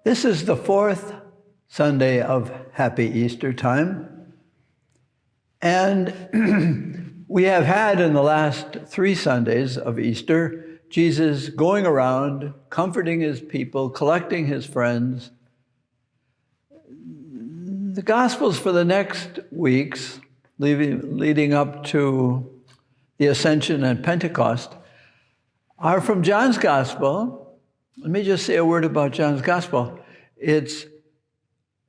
This is the fourth Sunday of Happy Easter time. And we have had in the last 3 Sundays of Easter, Jesus going around, comforting his people, collecting his friends. The Gospels for the next weeks, leading up to the Ascension and Pentecost, are from John's Gospel. Let me just say a word about John's Gospel. It's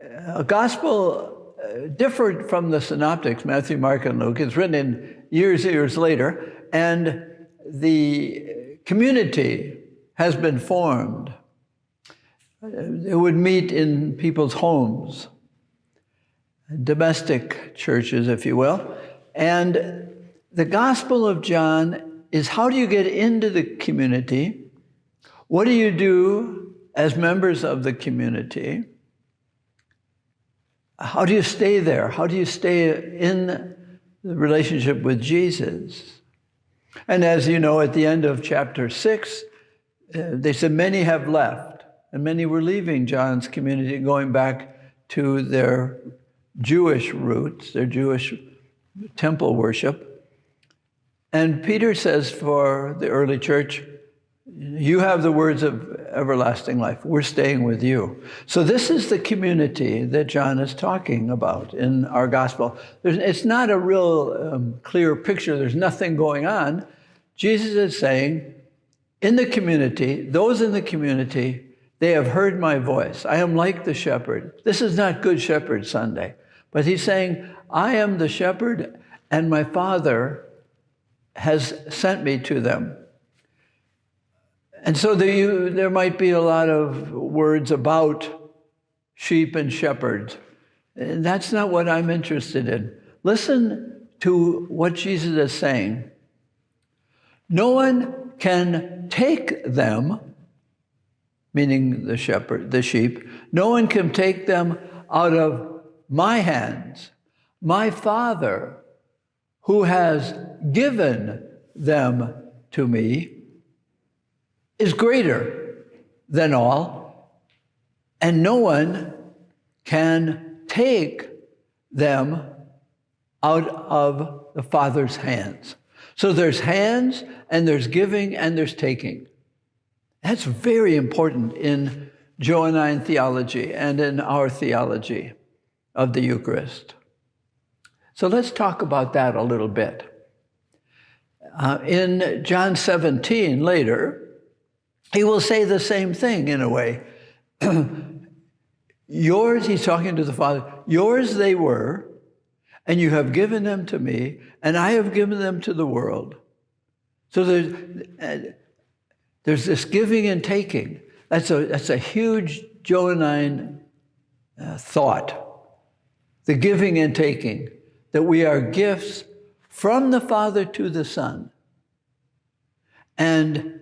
a Gospel different from the Synoptics, Matthew, Mark, and Luke. It's written in years later, and the community has been formed. It would meet in people's homes, domestic churches, if you will. And the Gospel of John is how do you get into the community? What do you do as members of the community? How do you stay there? How do you stay in the relationship with Jesus? And as you know, at the end of chapter 6, they said many have left, and many were leaving John's community, going back to their Jewish roots, their Jewish temple worship. And Peter says for the early church, you have the words of everlasting life. We're staying with you. So this is the community that John is talking about in our gospel. It's not a real clear picture. There's nothing going on. Jesus is saying, in the community, those in the community, they have heard my voice. I am like the shepherd. This is not Good Shepherd Sunday. But he's saying, I am the shepherd, and my Father has sent me to them. And so there might be a lot of words about sheep and shepherds. And that's not what I'm interested in. Listen to what Jesus is saying. No one can take them, meaning the sheep, no one can take them out of my hands. My Father, who has given them to me, is greater than all, and no one can take them out of the Father's hands. So there's hands, and there's giving, and there's taking. That's very important in Johannine theology and in our theology of the Eucharist. So let's talk about that a little bit. In John 17 later, he will say the same thing in a way. Yours, he's talking to the Father, yours they were, and you have given them to me, and I have given them to the world. So there's this giving and taking. That's a huge Johannine thought. The giving and taking, that we are gifts from the Father to the Son. And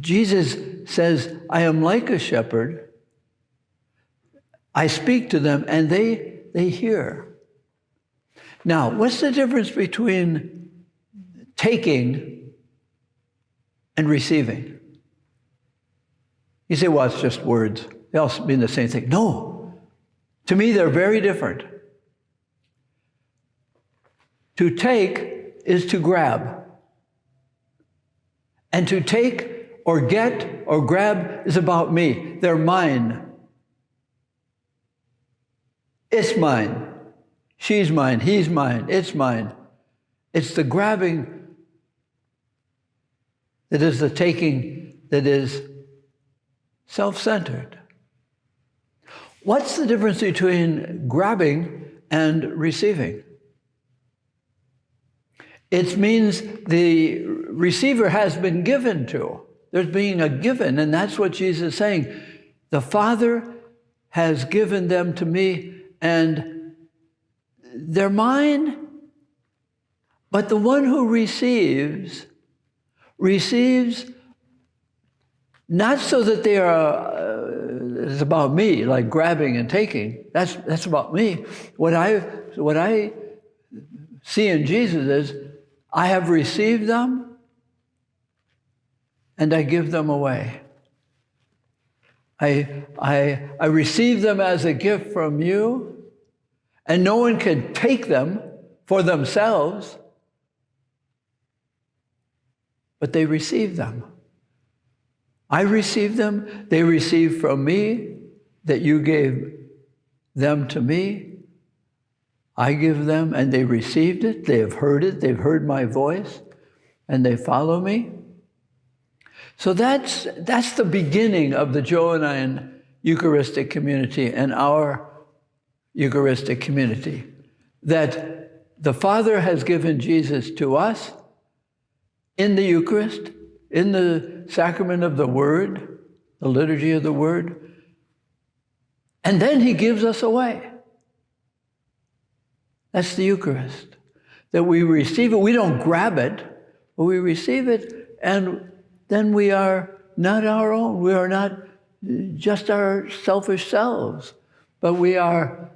Jesus says, I am like a shepherd. I speak to them, and they hear. Now, what's the difference between taking and receiving? You say, well, it's just words. They all mean the same thing. No. To me, they're very different. To take is to grab. And to take or get or grab is about me. They're mine. It's mine. She's mine. He's mine. It's mine. It's the grabbing that is the taking that is self-centered. What's the difference between grabbing and receiving? It means the receiver has been given to. There's being a given, and that's what Jesus is saying. The Father has given them to me, and they're mine. But the one who receives not so that they are, it's about me, like grabbing and taking. That's about me. What I see in Jesus is, I have received them, and I give them away. I receive them as a gift from you, and no one can take them for themselves, but they receive them. I receive them, they receive from me, that you gave them to me. I give them, and they received it, they have heard it, they've heard my voice, and they follow me. So that's the beginning of the Johannine Eucharistic community and our Eucharistic community, that the Father has given Jesus to us in the Eucharist, in the sacrament of the Word, the liturgy of the Word, and then he gives us away. That's the Eucharist, that we receive it. We don't grab it, but we receive it, and then we are not our own. We are not just our selfish selves, but we are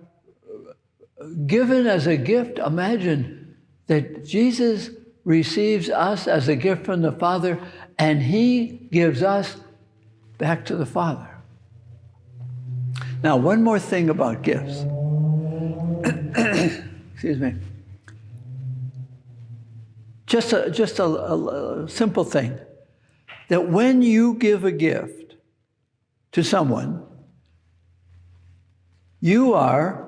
given as a gift. Imagine that Jesus receives us as a gift from the Father, and he gives us back to the Father. Now, one more thing about gifts. Excuse me. Just a simple thing. That when you give a gift to someone, you are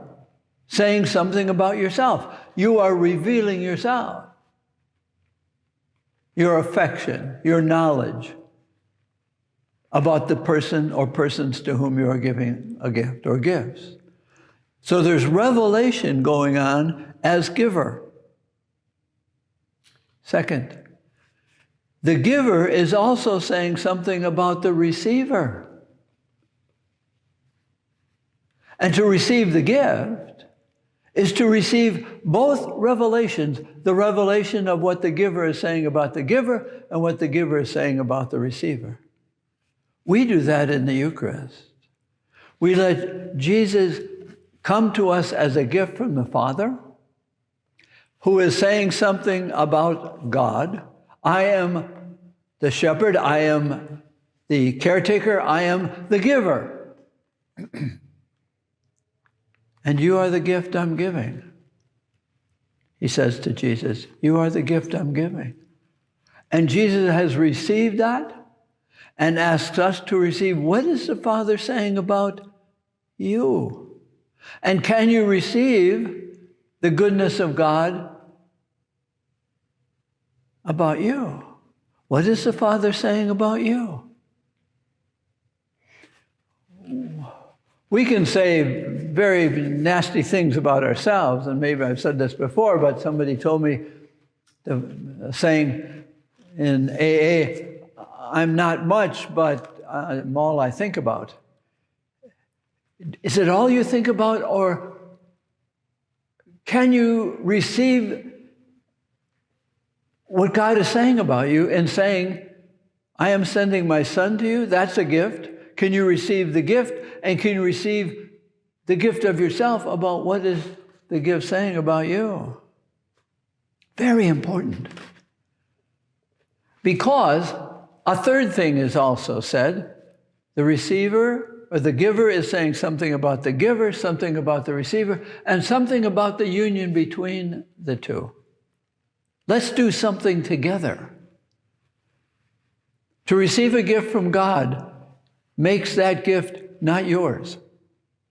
saying something about yourself. You are revealing yourself, your affection, your knowledge about the person or persons to whom you are giving a gift or gifts. So there's revelation going on as giver. Second, the giver is also saying something about the receiver. And to receive the gift is to receive both revelations, the revelation of what the giver is saying about the giver and what the giver is saying about the receiver. We do that in the Eucharist. We let Jesus come to us as a gift from the Father, who is saying something about God. I am the shepherd, I am the caretaker, I am the giver. And you are the gift I'm giving. He says to Jesus, you are the gift I'm giving. And Jesus has received that and asks us to receive, what is the Father saying about you? And can you receive the goodness of God about you? What is the Father saying about you? We can say very nasty things about ourselves, and maybe I've said this before, but somebody told me the saying in AA, I'm not much, but I'm all I think about. Is it all you think about, or can you receive what God is saying about you in saying, I am sending my Son to you? That's a gift. Can you receive the gift? And can you receive the gift of yourself about what is the gift saying about you? Very important. Because a third thing is also said. The receiver or the giver is saying something about the giver, something about the receiver, and something about the union between the two. Let's do something together. To receive a gift from God makes that gift not yours,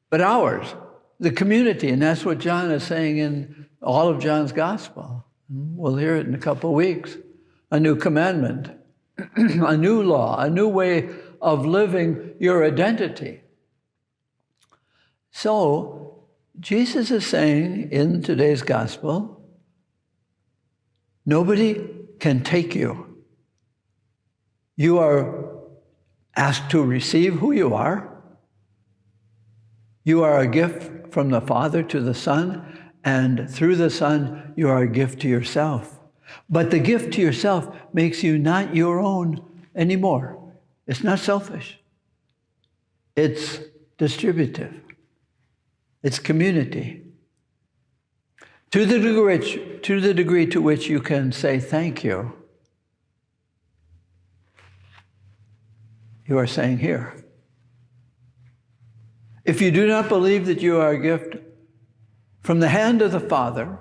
but ours, the community. And that's what John is saying in all of John's gospel. We'll hear it in a couple of weeks. A new commandment, a new law, a new way of living your identity. So Jesus is saying in today's gospel, nobody can take you. You are asked to receive who you are. You are a gift from the Father to the Son, and through the Son, you are a gift to yourself. But the gift to yourself makes you not your own anymore. It's not selfish. It's distributive. It's community. To the degree to which you can say thank you, you are saying here, If you do not believe that you are a gift from the hand of the Father,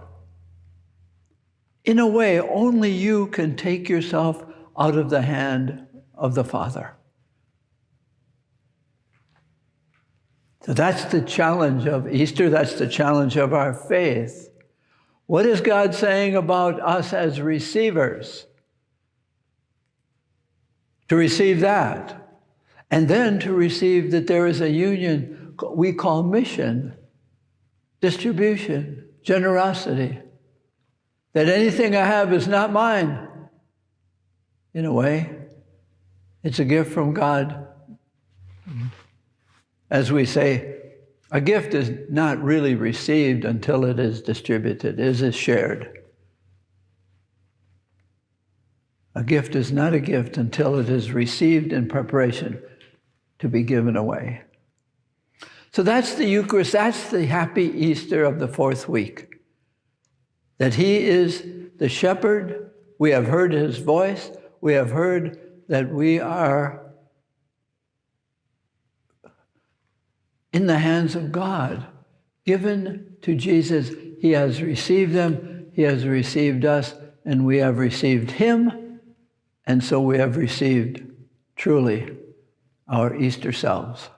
in a way, only you can take yourself out of the hand of the Father. So that's the challenge of Easter. That's the challenge of our faith. What is God saying about us as receivers? To receive that, and then to receive that there is a union we call mission, distribution, generosity. That anything I have is not mine. In a way, it's a gift from God. As we say, a gift is not really received until it is distributed, it is shared. A gift is not a gift until it is received in preparation to be given away. So that's the Eucharist, that's the happy Easter of the fourth week. That he is the shepherd, we have heard his voice, we have heard that we are in the hands of God, given to Jesus. He has received them, he has received us, and we have received him, and so we have received truly our Easter selves.